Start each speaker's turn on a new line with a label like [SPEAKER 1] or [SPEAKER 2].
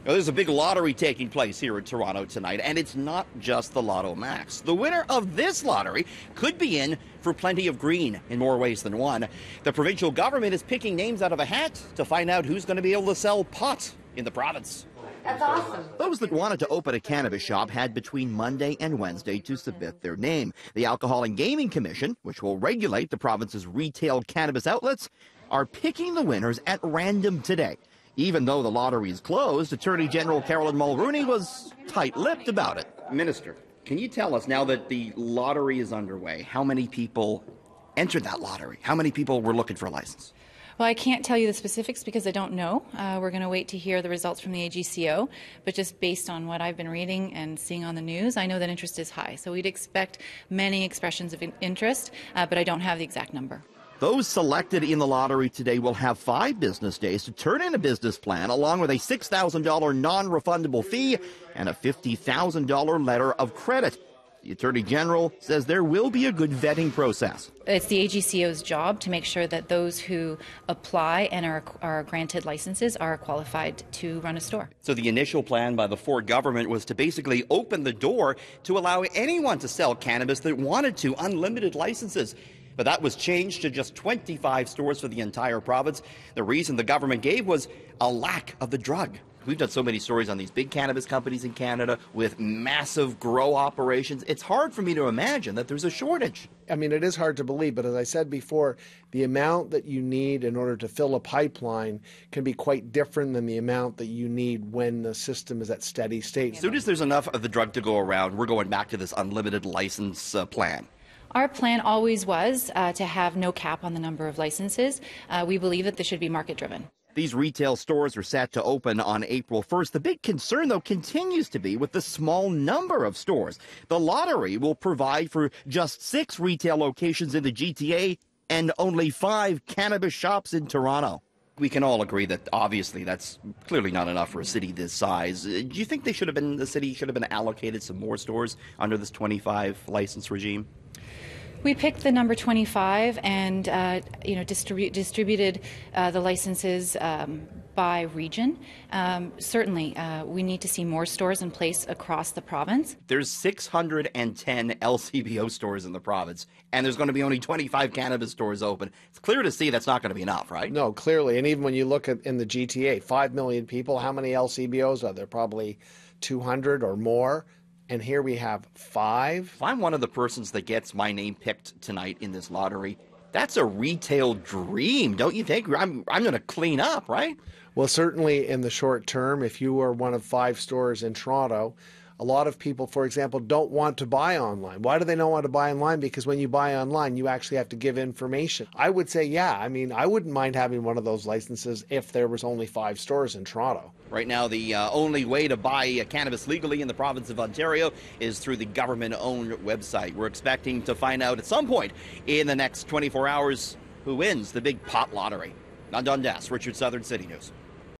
[SPEAKER 1] Now, there's a big lottery taking place here in Toronto tonight, and it's not just the Lotto Max. The winner of this lottery could be in for plenty of green in more ways than one. The provincial government is picking names out of a hat to find out who's going to be able to sell pot in the province.
[SPEAKER 2] That's awesome.
[SPEAKER 1] Those that wanted to open a cannabis shop had between Monday and Wednesday to submit their name. The Alcohol and Gaming Commission, which will regulate the province's retail cannabis outlets, are picking the winners at random today. Even though the lottery is closed, Attorney General Caroline Mulroney was tight-lipped about it. Minister, can you tell us, now that the lottery is underway, how many people entered that lottery? How many people were looking for a license?
[SPEAKER 3] Well, I can't tell you the specifics because I don't know. We're going to wait to hear the results from the AGCO, but just based on what I've been reading and seeing on the news, I know that interest is high. So we'd expect many expressions of interest, but I don't have the exact number.
[SPEAKER 1] Those selected in the lottery today will have 5 business days to turn in a business plan, along with a $6,000 non-refundable fee and a $50,000 letter of credit. The Attorney General says there will be a good vetting process.
[SPEAKER 3] It's the AGCO's job to make sure that those who apply and are granted licenses are qualified to run a store.
[SPEAKER 1] So the initial plan by the Ford government was to basically open the door to allow anyone to sell cannabis that wanted to, unlimited licenses. But that was changed to just 25 stores for the entire province. The reason the government gave was a lack of the drug. We've done so many stories on these big cannabis companies in Canada with massive grow operations. It's hard for me to imagine that there's a shortage.
[SPEAKER 4] I mean, it is hard to believe, but as I said before, the amount that you need in order to fill a pipeline can be quite different than the amount that you need when the system is at steady state.
[SPEAKER 1] As soon as there's enough of the drug to go around, we're going back to this unlimited license plan.
[SPEAKER 3] Our plan always was to have no cap on the number of licenses. We believe that this should be market-driven.
[SPEAKER 1] These retail stores are set to open on April 1st. The big concern, though, continues to be with the small number of stores. The lottery will provide for just 6 retail locations in the GTA and only 5 cannabis shops in Toronto. We can all agree that obviously that's clearly not enough for a city this size. Do you think the city should have been allocated some more stores under this 25 license regime?
[SPEAKER 3] We picked the number 25 and distributed the licenses by region. Certainly, we need to see more stores in place across the province.
[SPEAKER 1] There's 610 LCBO stores in the province, and there's going to be only 25 cannabis stores open. It's clear to see that's not going to be enough, right?
[SPEAKER 4] No, clearly. And even when you look at in the GTA, 5 million people, how many LCBOs are there? Probably 200 or more. And here we have 5.
[SPEAKER 1] If I'm one of the persons that gets my name picked tonight in this lottery, that's a retail dream, don't you think? I'm going to clean up, right?
[SPEAKER 4] Well, certainly in the short term, if you are one of 5 stores in Toronto, a lot of people, for example, don't want to buy online. Why do they not want to buy online? Because when you buy online, you actually have to give information. I would say, yeah, I mean, I wouldn't mind having one of those licenses if there was only 5 stores in Toronto.
[SPEAKER 1] Right now, the only way to buy cannabis legally in the province of Ontario is through the government-owned website. We're expecting to find out at some point in the next 24 hours who wins the big pot lottery. On Dundas, Richard Southern, City News.